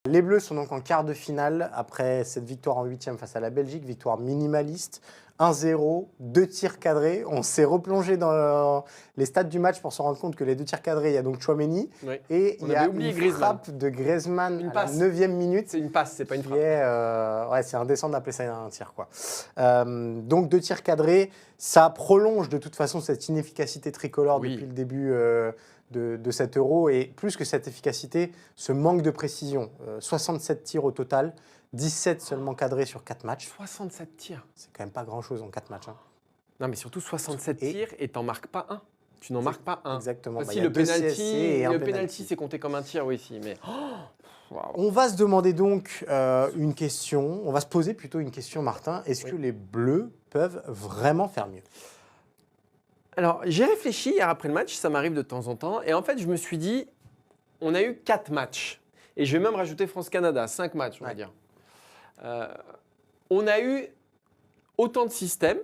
Les Bleus sont donc en quart de finale après cette victoire en 8e face à la Belgique, victoire minimaliste, 1-0, 2 tirs cadrés. On s'est replongé dans les stats du match pour se rendre compte que les 2 tirs cadrés, il y a donc Chouameni et il y a une frappe de Griezmann à la 9e minute. C'est une passe, c'est pas une frappe. Ouais, c'est indécent d'appeler ça un tir, quoi. Donc 2 tirs cadrés, ça prolonge de toute façon cette inefficacité tricolore depuis le début de cet Euro, et plus que cette efficacité, ce manque de précision. 67 tirs au total, 17 seulement cadrés sur 4 matchs. 67 tirs. C'est quand même pas grand-chose en 4 matchs. Hein. Non, mais surtout 67 tirs et t'en marques pas un. Tu n'en marques pas un. Exactement. Si le penalty, c'est compté comme un tir, oui, si, mais... On va se demander donc une question, on va se poser plutôt une question, Martin. Est-ce que les Bleus peuvent vraiment faire mieux ? Alors, j'ai réfléchi hier après le match, ça m'arrive de temps en temps, et en fait, je me suis dit, on a eu 4 matchs, et je vais même rajouter France-Canada, 5 matchs, on va dire. On a eu autant de systèmes,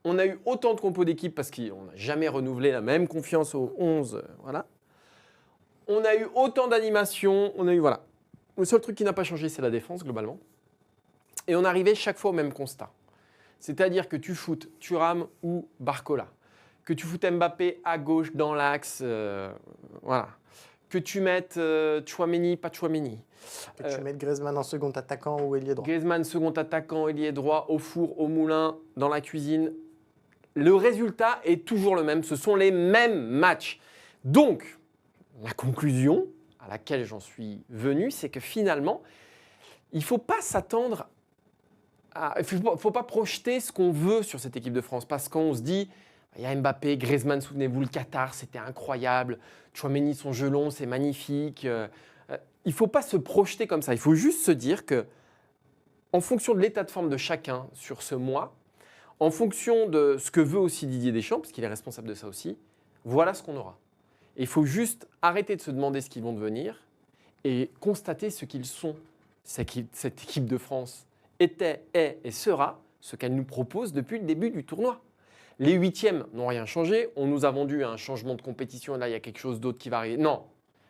on a eu autant de compos d'équipe, parce qu'on n'a jamais renouvelé la même confiance aux 11, voilà. On a eu autant d'animations, on a eu, voilà. Le seul truc qui n'a pas changé, c'est la défense, globalement. Et on arrivait chaque fois au même constat. C'est-à-dire que tu foutes Thuram ou Barcola, que tu foutes Mbappé à gauche dans l'axe, voilà. Que tu mettes Chouameni, pas Chouameni. Que tu mettes Griezmann en second attaquant ou ailier droit. Griezmann, second attaquant, ailier droit, au four, au moulin, dans la cuisine. Le résultat est toujours le même, ce sont les mêmes matchs. Donc, la conclusion à laquelle j'en suis venu, c'est que finalement, il ne faut pas s'attendre à... Il ne faut pas projeter ce qu'on veut sur cette équipe de France, parce qu'on se dit... Il y a Mbappé, Griezmann, souvenez-vous, le Qatar, c'était incroyable. Chouameni, son jeu long, c'est magnifique. Il ne faut pas se projeter comme ça. Il faut juste se dire que, en fonction de l'état de forme de chacun sur ce mois, en fonction de ce que veut aussi Didier Deschamps, parce qu'il est responsable de ça aussi, voilà ce qu'on aura. Et il faut juste arrêter de se demander ce qu'ils vont devenir et constater ce qu'ils sont. Cette équipe de France était, est et sera ce qu'elle nous propose depuis le début du tournoi. Les huitièmes n'ont rien changé. On nous a vendu un changement de compétition. Là, il y a quelque chose d'autre qui va arriver. Non.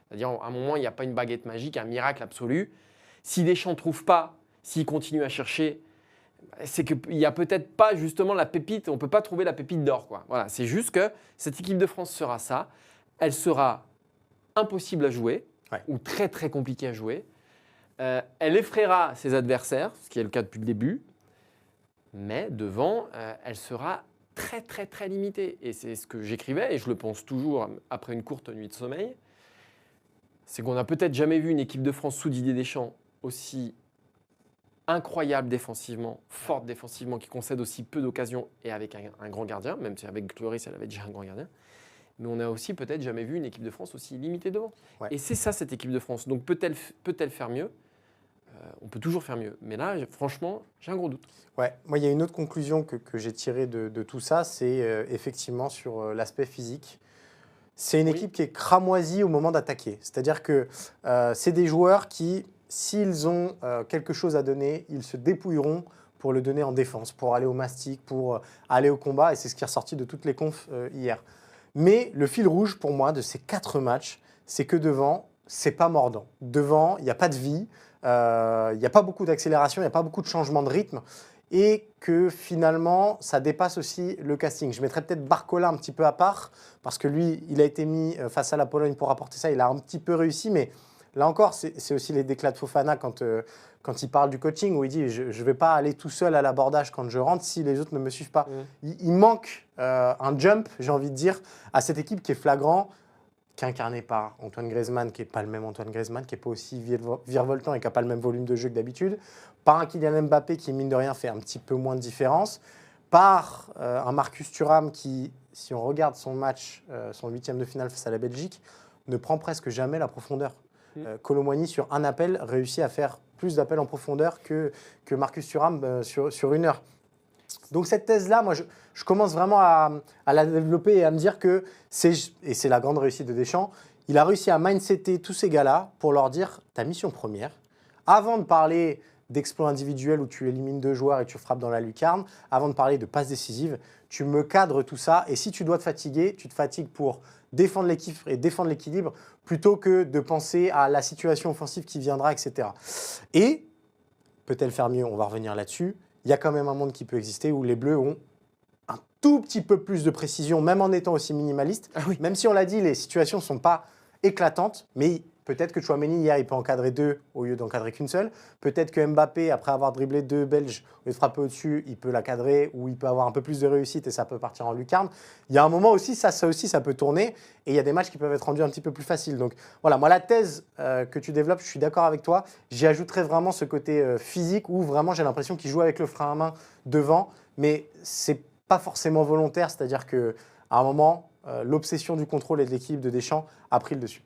C'est-à-dire, à un moment, il n'y a pas une baguette magique, un miracle absolu. Si Deschamps ne trouve pas, s'il continue à chercher, c'est qu'il n'y a peut-être pas justement la pépite. On ne peut pas trouver la pépite d'or, quoi. Voilà. C'est juste que cette équipe de France sera ça. Elle sera impossible à jouer ou très, très compliquée à jouer. Elle effraiera ses adversaires, ce qui est le cas depuis le début. Mais devant, elle sera très, très, très limité. Et c'est ce que j'écrivais, et je le pense toujours après une courte nuit de sommeil, c'est qu'on n'a peut-être jamais vu une équipe de France sous Didier Deschamps aussi incroyable défensivement, forte défensivement, qui concède aussi peu d'occasions et avec un grand gardien, même si avec Lloris, elle avait déjà un grand gardien. Mais on n'a aussi peut-être jamais vu une équipe de France aussi limitée devant. Et c'est ça, cette équipe de France. Donc peut-elle faire mieux ? On peut toujours faire mieux. Mais là, franchement, j'ai un gros doute. Ouais, moi, il y a une autre conclusion que j'ai tirée de tout ça, c'est effectivement sur l'aspect physique. C'est une équipe qui est cramoisie au moment d'attaquer. C'est-à-dire que c'est des joueurs qui, s'ils ont quelque chose à donner, ils se dépouilleront pour le donner en défense, pour aller au mastic, pour aller au combat. Et c'est ce qui est ressorti de toutes les confs hier. Mais le fil rouge pour moi de ces 4 matchs, c'est que devant, c'est pas mordant. Devant, il n'y a pas de vie. Il n'y a pas beaucoup d'accélération, il n'y a pas beaucoup de changement de rythme, et que finalement, ça dépasse aussi le casting. Je mettrais peut-être Barcola un petit peu à part, parce que lui, il a été mis face à la Pologne pour apporter ça, il a un petit peu réussi, mais là encore, c'est aussi les déclats de Fofana quand il parle du coaching, où il dit « je ne vais pas aller tout seul à l'abordage quand je rentre si les autres ne me suivent pas ». Il manque un jump, j'ai envie de dire, à cette équipe qui est flagrant, qui est incarné par Antoine Griezmann, qui n'est pas le même Antoine Griezmann, qui n'est pas aussi virevoltant et qui n'a pas le même volume de jeu que d'habitude, par un Kylian Mbappé qui, mine de rien, fait un petit peu moins de différence, par un Marcus Thuram qui, si on regarde son match, son 8e de finale face à la Belgique, ne prend presque jamais la profondeur. Kolo Muani, sur un appel, réussit à faire plus d'appels en profondeur que Marcus Thuram sur une heure. Donc cette thèse-là, moi, je commence vraiment à la développer et à me dire que et c'est la grande réussite de Deschamps, il a réussi à mindsetter tous ces gars-là pour leur dire ta mission première, avant de parler d'exploits individuels où tu élimines 2 joueurs et tu frappes dans la lucarne, avant de parler de passes décisives. Tu me cadres tout ça et si tu dois te fatiguer, tu te fatigues pour défendre l'équipe et défendre l'équilibre plutôt que de penser à la situation offensive qui viendra, etc. Et, peut-elle faire mieux? On va revenir là-dessus. Il y a quand même un monde qui peut exister où les Bleus ont un tout petit peu plus de précision, même en étant aussi minimaliste. Ah oui. Même si on l'a dit, les situations ne sont pas éclatantes, mais peut-être que Tchouaméni, hier, il peut encadrer 2 au lieu d'encadrer qu'une seule. Peut-être que Mbappé, après avoir dribblé 2 Belges, au lieu de frapper au-dessus, il peut la cadrer ou il peut avoir un peu plus de réussite et ça peut partir en lucarne. Il y a un moment aussi, ça peut tourner et il y a des matchs qui peuvent être rendus un petit peu plus faciles. Donc voilà, moi, la thèse que tu développes, je suis d'accord avec toi. J'y ajouterais vraiment ce côté physique où vraiment j'ai l'impression qu'il joue avec le frein à main devant, mais c'est pas forcément volontaire, c'est-à-dire qu'à un moment, l'obsession du contrôle et de l'équilibre de Deschamps a pris le dessus.